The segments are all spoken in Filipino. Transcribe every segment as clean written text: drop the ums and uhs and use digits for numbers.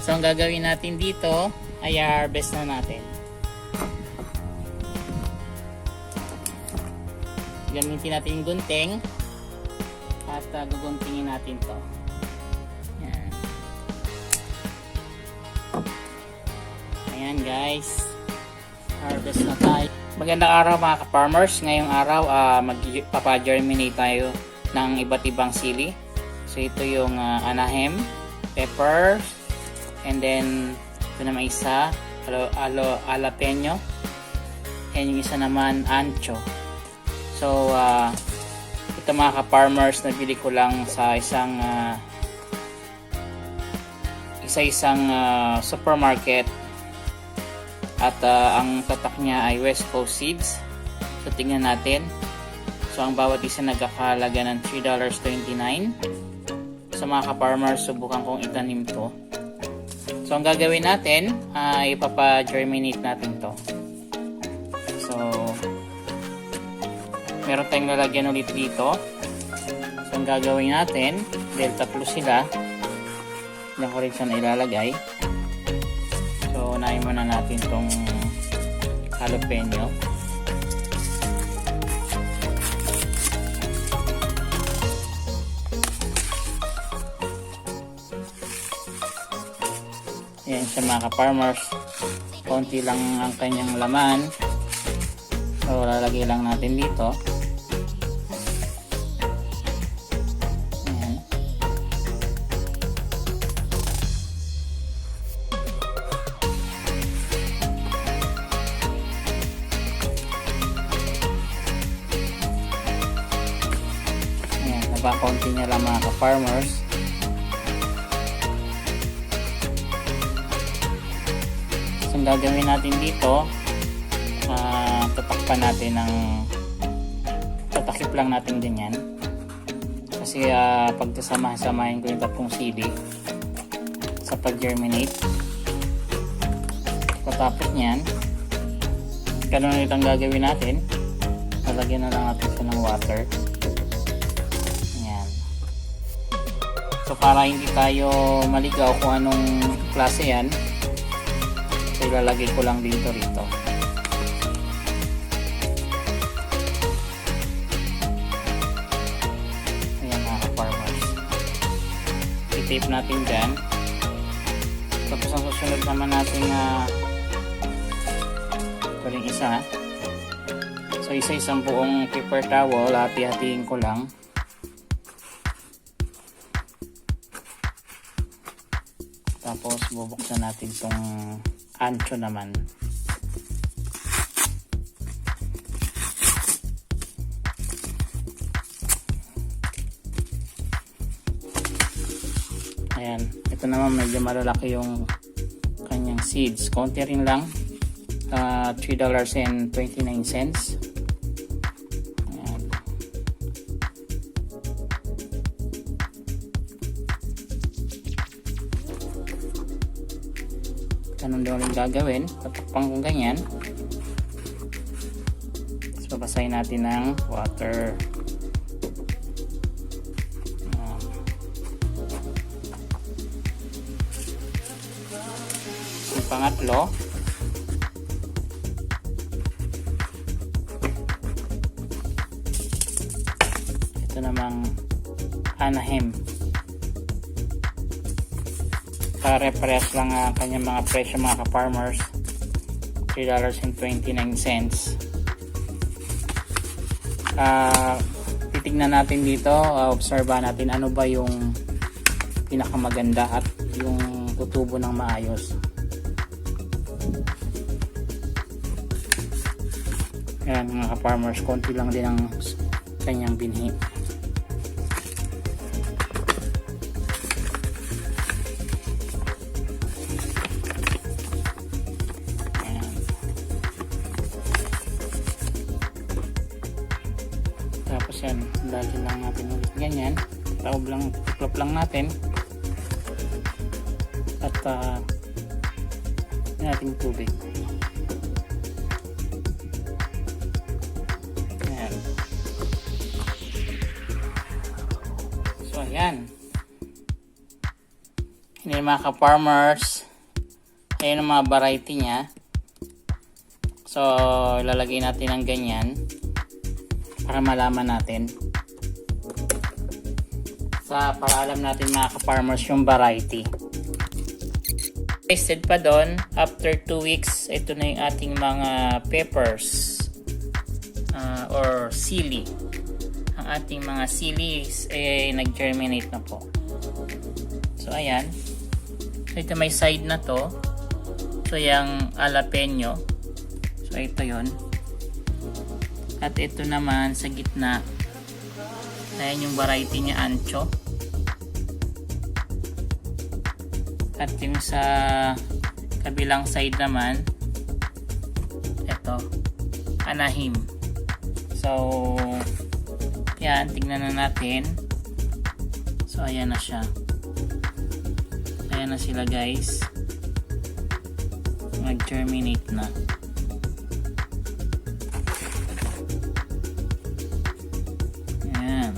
So ang gagawin natin dito ay harvest na natin. Gamitin natin yung gunting at guguntingin natin to. Ayan. Ayan guys, harvest na tayo. Magandang araw mga ka-farmers. Ngayong araw magpapa-germinate tayo ng iba't ibang sili. So ito yung anahem, pepper, and then ito naman isa jalapeno, and yung isa naman ancho. So ito mga ka-farmers, nabili ko lang sa isang supermarket at ang tatak niya ay West Coast Seeds. So tingnan natin. So ang bawat isa nagkakahalaga ng $3.29. So mga ka-farmers, subukan kong itanim to. So ang gagawin natin ay ipapa-germinate natin to. So meron tayong lalagyan ulit dito. So ang gagawin natin, dahil tatlo sila, diyan ko rin siya na ilalagay. So unahin muna natin tong jalapeno. Ayan siya mga ka-farmers, konti lang ang kanyang laman. So lalagay lang natin dito. Ayan. Ayan, napakonti niya lang mga ka-farmers. Ang gagawin natin dito, tatakpan natin tatakip lang natin din yan, kasi pagkasama-samahin ko yung tatlong sili sa pag-germinate. Patapos nyan, ganun ulit ang gagawin natin. Lalagyan na lang natin siya ng water. Ayan. So para hindi tayo maligaw kung anong klase yan, so ilalagay ko lang dito rito. Ayan mga ka-farmers, i-tape natin dyan. Tapos ang susunod naman natin ito rin isa. So isa-isang buong paper towel, hati-hatiin ko lang. Tapos bubuksan natin itong ancho naman. Ayan, ito naman medyo malalaki yung kanyang seeds. Konti rin lang, $3.29. Ayan. Ganun daw rin gagawin. Tatakpan kong ganyan. So basahin natin ng water. Yung pangatlo, ito namang anahem. Pare-parehas lang ang kanyang mga presyo mga ka-farmers, $3.29. Titignan natin dito, obserba natin ano ba yung pinakamaganda at yung tutubo ng maayos. Ayan mga ka-farmers, konti lang din ang kanyang binhi. Ayan. Tapos yan, dali lang natin ulit ganyan. Tiklop lang natin. At nating tubig. Ayan. So ayan. Hindi mga ka-farmers. Ayan ang mga variety niya. So ilalagay natin ng ganyan para malaman natin. Para alam natin mga ka-farmers yung variety. Tasted pa doon, after 2 weeks, ito na yung ating mga peppers or sili. Ang ating mga silis nag-germinate na po. So ayan. So ito may side na to. So yung jalapeno. So ito yon. At ito naman sa gitna. Ayan yung variety niya, ancho. At yung sa kabilang side naman, ito, anahim. So, yan, tingnan na natin. So, ayan na siya. Ayan na sila guys. Nag-germinate na. Ayan.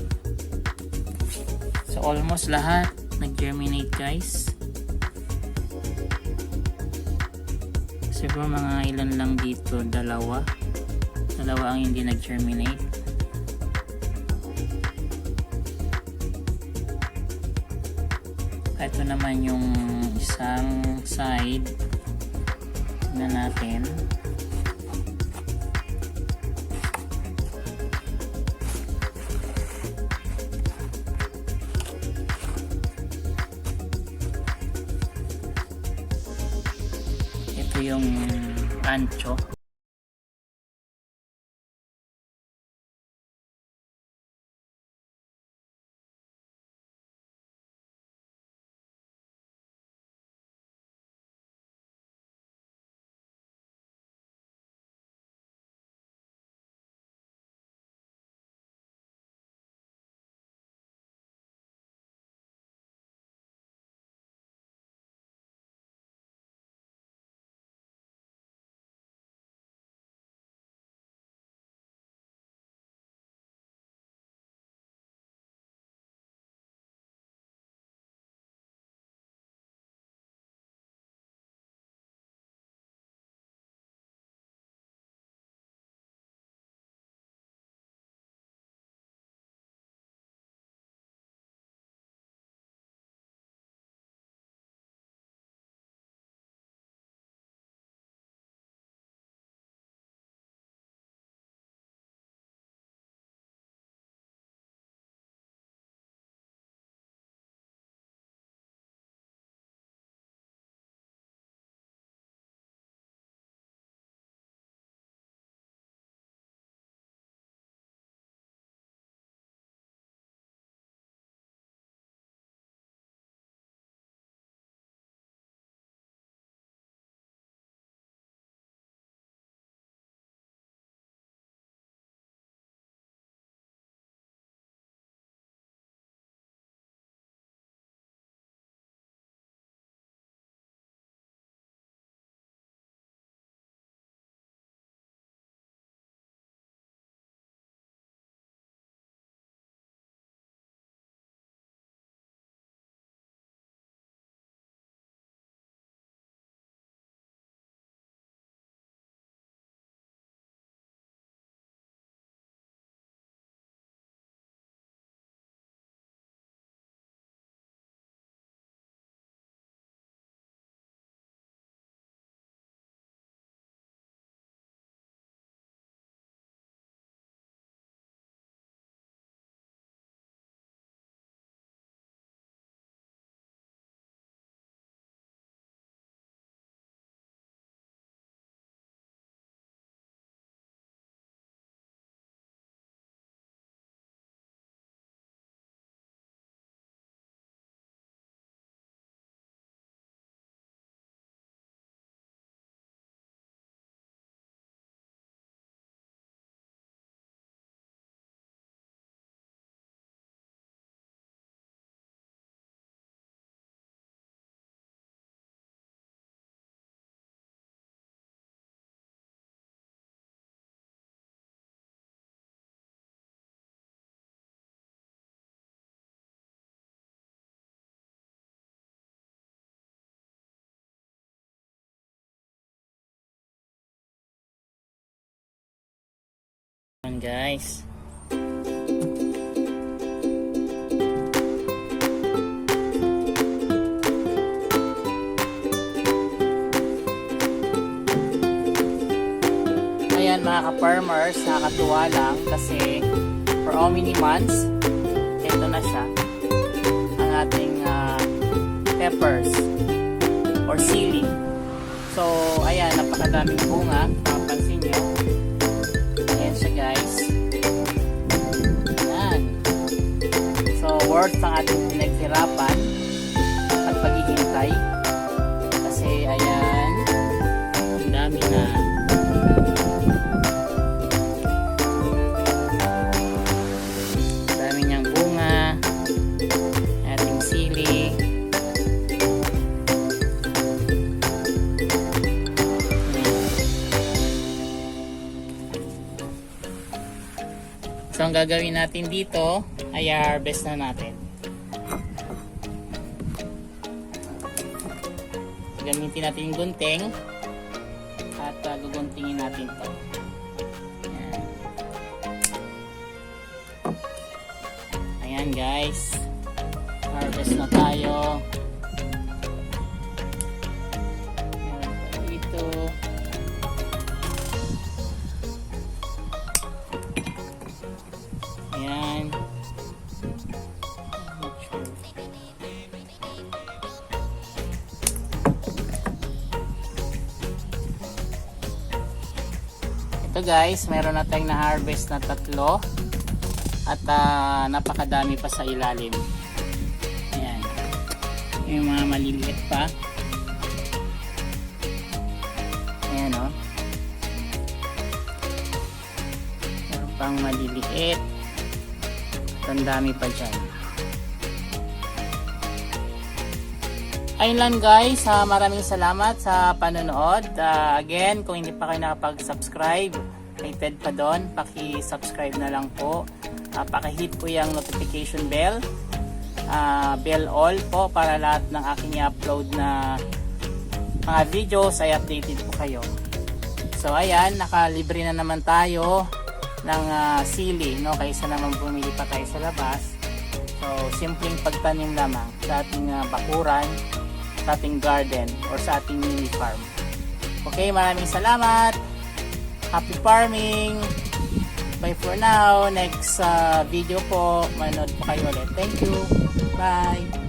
So, almost lahat nag-germinate guys. Siguro mga ilan lang dito, dalawa ang hindi nag-germinate. Ito naman yung isang side na natin. Ito yung ancho. guys. Ayan mga ka-farmers, nakakatuwa lang kasi for how many months, ito na siya, ang ating peppers or sili. So, ayan, napakadaming bunga, mapapansin nyo. Ayan siya guys. Ayan. So, worth ang ating pinaghirapan at paghihintay. Kasi, ayan, ang dami na. Dami niyang bunga. Ating sili. So, ang gagawin natin dito ay harvest na natin. Gamitin natin yung gunting at guguntingin natin to. Ayan. Ayan guys. Harvest na tayo. Meron pa dito. Ayan. Ito guys, meron na tayong na-harvest na 3 at napakadami pa sa ilalim. Ayan. Yung mga maliliit pa. Ayan o. Meron pang maliliit. Ang dami pa dyan. Ayun lang guys, maraming salamat sa panonood. Again, kung hindi pa kayo nakapag-subscribe kay Ted Padon, paki-subscribe na lang po. Paki-hit po yung notification bell. Bell all po para lahat ng aking i-upload na mga videos ay updated po kayo. So ayan, nakalibre na naman tayo ng sili, no? Kaysa naman bumili pa tayo sa labas. So simpleng pagtanim lamang sa ating bakuran, sa ating garden or sa ating mini farm. Okay, maraming salamat. Happy farming. Bye for now. Next video po, manood po kayo ulit. Thank you. Bye.